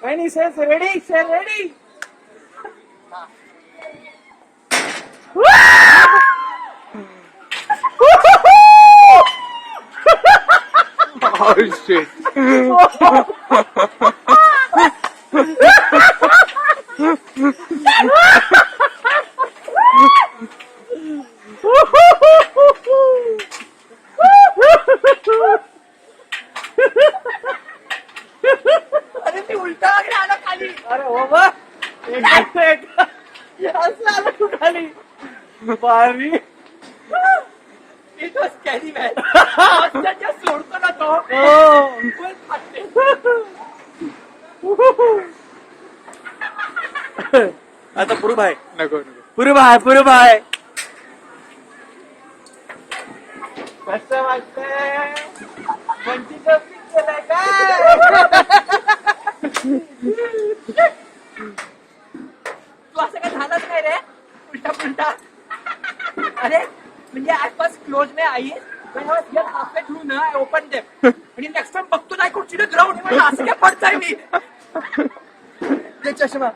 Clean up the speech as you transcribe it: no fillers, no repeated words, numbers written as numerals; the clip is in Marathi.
When he says ready, say ready. Oh shit. अरे ती उलटा वगैरे आला खाली. अरे हो बघ. असं आलं तू खाली. बारी. It was carry man. सोडतो ना तो. फुल फाटते. आता पुरुष आहे. नको पुरुष आहे. कसं वाटतंय? मंचीचं पीक केलंय काय? तू असं काय झालंच नाही रे. उलटा. अरे म्हणजे I first close may I. When I was here halfway through ना, I opened them. आणि नेक्स्ट टाइम बघतो नाही कुठची ग्राउंड. असं काय पडताय मी. चष्मा